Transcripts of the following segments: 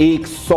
100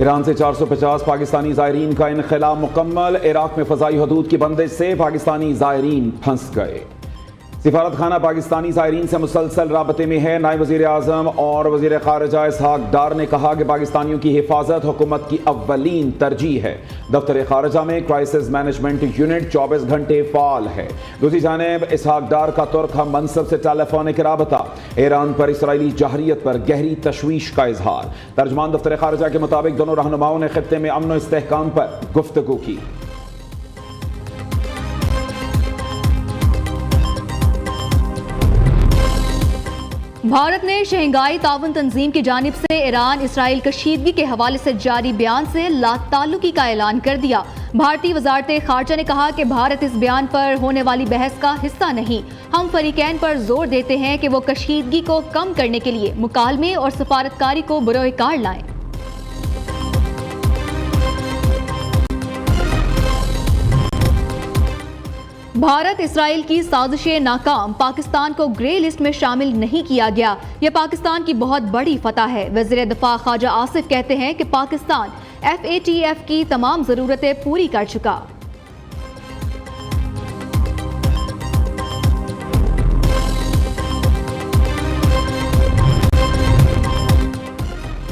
ایران سے 450 پاکستانی زائرین کا انخلا مکمل، عراق میں فضائی حدود کی بندش سے پاکستانی زائرین پھنس گئے۔ سفارت خانہ پاکستانی زائرین سے مسلسل رابطے میں ہے۔ نائب وزیر اعظم اور وزیر خارجہ اسحاق ڈار نے کہا کہ پاکستانیوں کی حفاظت حکومت کی اولین ترجیح ہے۔ دفتر خارجہ میں کرائسس مینجمنٹ یونٹ 24 گھنٹے فعال ہے۔ دوسری جانب اسحاق ڈار کا ترک ہم منصب سے ٹیلیفونک رابطہ، ایران پر اسرائیلی جارحیت پر گہری تشویش کا اظہار۔ ترجمان دفتر خارجہ کے مطابق دونوں رہنماؤں نے خطے میں امن و استحکام پر گفتگو کی۔ بھارت نے شنگھائی تعاون تنظیم کی جانب سے ایران اسرائیل کشیدگی کے حوالے سے جاری بیان سے لا تعلقی کا اعلان کر دیا۔ بھارتی وزارت خارجہ نے کہا کہ بھارت اس بیان پر ہونے والی بحث کا حصہ نہیں۔ ہم فریقین پر زور دیتے ہیں کہ وہ کشیدگی کو کم کرنے کے لیے مکالمے اور سفارتکاری کو بروئے کار لائیں۔ بھارت اسرائیل کی سازشیں ناکام، پاکستان کو گرے لسٹ میں شامل نہیں کیا گیا، یہ پاکستان کی بہت بڑی فتح ہے۔ وزیر دفاع خواجہ آصف کہتے ہیں کہ پاکستان FATF کی تمام ضرورتیں پوری کر چکا۔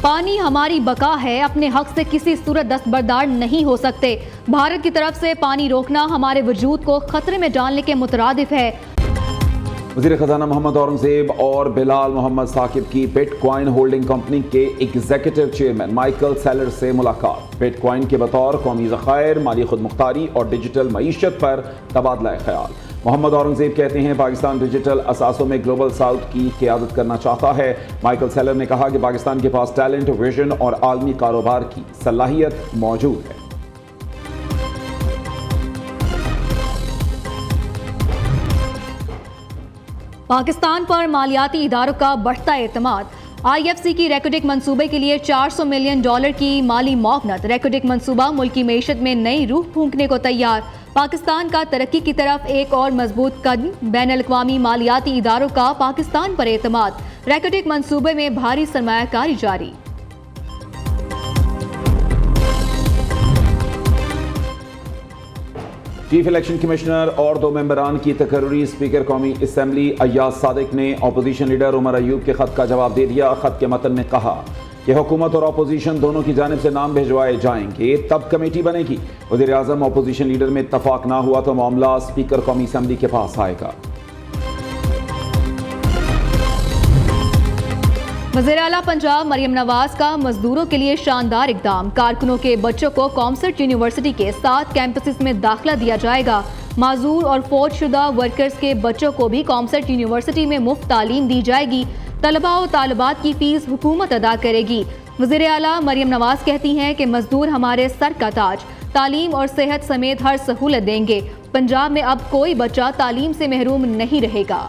پانی ہماری بقا ہے، اپنے حق سے کسی صورت دستبردار نہیں ہو سکتے۔ بھارت کی طرف سے پانی روکنا ہمارے وجود کو خطرے میں ڈالنے کے مترادف ہے۔ وزیر خزانہ محمد اورنگزیب اور بلال محمد ثاقب کی بٹ کوائن ہولڈنگ کمپنی کے ایگزیکٹو چیئرمین مائیکل سیلر سے ملاقات۔ بٹ کوائن کے بطور قومی ذخائر، مالی خود مختاری اور ڈیجیٹل معیشت پر تبادلہ خیال۔ محمد اورنگزیب کہتے ہیں پاکستان ڈیجیٹل اثاثوں میں گلوبل ساؤتھ کی قیادت کرنا چاہتا ہے۔ مائیکل سیلر نے کہا کہ پاکستان کے پاس ٹیلنٹ، ویژن اور عالمی کاروبار کی صلاحیت موجود ہے۔ پاکستان پر مالیاتی اداروں کا بڑھتا اعتماد۔ IFC کی ریکوڈک منصوبے کے لیے $400 ملین کی مالی معاونت۔ ریکوڈک منصوبہ ملکی معیشت میں نئی روح پھونکنے کو تیار۔ پاکستان کا ترقی کی طرف ایک اور مضبوط قدم، بین الاقوامی مالیاتی اداروں کا پاکستان پر اعتماد۔ ریکوڈک منصوبے میں بھاری سرمایہ کاری جاری۔ چیف الیکشن کمشنر اور 2 ممبران کی تقرری۔ اسپیکر قومی اسمبلی ایاز صادق نے اپوزیشن لیڈر عمر ایوب کے خط کا جواب دے دیا۔ خط کے متن میں کہا کہ حکومت اور اپوزیشن دونوں کی جانب سے نام بھیجوائے جائیں گے، تب کمیٹی بنے گی۔ وزیر اعظم اپوزیشن لیڈر میں اتفاق نہ ہوا تو معاملہ اسپیکر قومی اسمبلی کے پاس آئے گا۔ وزیر اعلیٰ پنجاب مریم نواز کا مزدوروں کے لیے شاندار اقدام۔ کارکنوں کے بچوں کو کامسٹ یونیورسٹی کے 7 کیمپسز میں داخلہ دیا جائے گا۔ معذور اور فوت شدہ ورکرز کے بچوں کو بھی کامسٹ یونیورسٹی میں مفت تعلیم دی جائے گی۔ طلباء و طالبات کی فیس حکومت ادا کرے گی۔ وزیر اعلیٰ مریم نواز کہتی ہیں کہ مزدور ہمارے سر کا تاج، تعلیم اور صحت سمیت ہر سہولت دیں گے۔ پنجاب میں اب کوئی بچہ تعلیم سے محروم نہیں رہے گا۔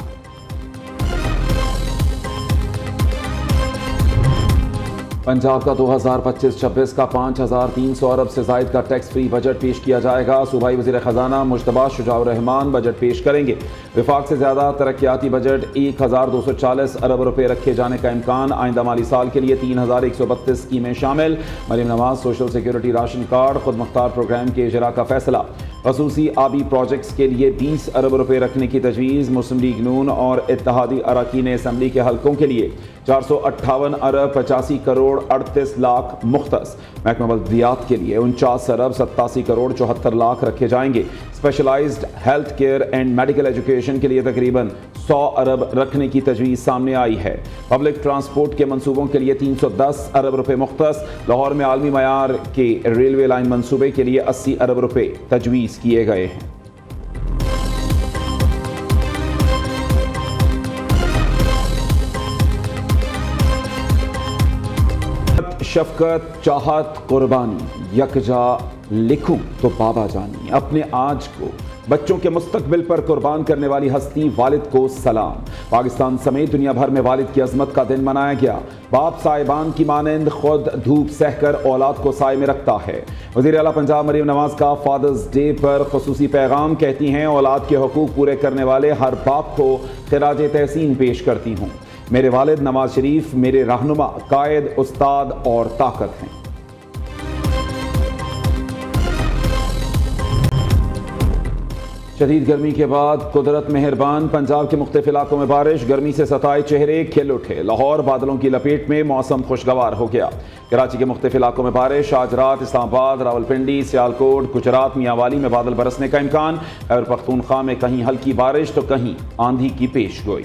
پنجاب کا 2025-26 کا 5300 ارب سے زائد کا ٹیکس فری بجٹ پیش کیا جائے گا۔ صوبائی وزیر خزانہ مجتبیٰ شجاع الرحمان بجٹ پیش کریں گے۔ وفاق سے زیادہ ترقیاتی بجٹ 1240 ارب روپے رکھے جانے کا امکان۔ آئندہ مالی سال کے لیے 3132 اسکیمیں شامل۔ Maryam Nawaz social security ration card خود مختار پروگرام کے اجراء کا فیصلہ۔ خصوصی آبی پروجیکٹس کے لیے 20 ارب روپے رکھنے کی تجویز۔ مسلم لیگ نون اور اتحادی اراکین اسمبلی کے حلقوں کے لیے 458 ارب 85 کروڑ 38 لاکھ مختص۔ محکمہ بلدیات کے لیے 49 ارب 87 کروڑ 74 لاکھ رکھے جائیں گے۔ Specialised health care and medical education کے لیے تقریباً 100 ارب رکھنے کی تجویز سامنے آئی ہے۔ پبلک ٹرانسپورٹ کے منصوبوں کے لیے 310 ارب روپے مختص۔ لاہور میں عالمی معیار کے ریلوے لائن منصوبے کے لیے 80 ارب روپے تجویز کیے گئے ہیں۔ شفقت، چاہت، قربانی، یکجا لکھوں تو بابا جانی۔ اپنے آج کو بچوں کے مستقبل پر قربان کرنے والی ہستی والد کو سلام۔ پاکستان سمیت دنیا بھر میں والد کی عظمت کا دن منایا گیا۔ باپ صاحبان کی مانند خود دھوپ سہ کر اولاد کو سائے میں رکھتا ہے۔ وزیر اعلیٰ پنجاب مریم نواز کا فادرز ڈے پر خصوصی پیغام، کہتی ہیں اولاد کے حقوق پورے کرنے والے ہر باپ کو خراج تحسین پیش کرتی ہوں۔ میرے والد نواز شریف میرے رہنما، قائد، استاد اور طاقت ہیں۔ شدید گرمی کے بعد قدرت مہربان، پنجاب کے مختلف علاقوں میں بارش، گرمی سے ستائے چہرے کھل اٹھے، لاہور بادلوں کی لپیٹ میں، موسم خوشگوار ہو گیا۔ کراچی کے مختلف علاقوں میں بارش، آج رات اسلام آباد، راولپنڈی، سیالکوٹ، گجرات، میاں والی میں بادل برسنے کا امکان، خیبر پختونخوا میں کہیں ہلکی بارش تو کہیں آندھی کی پیش گوئی۔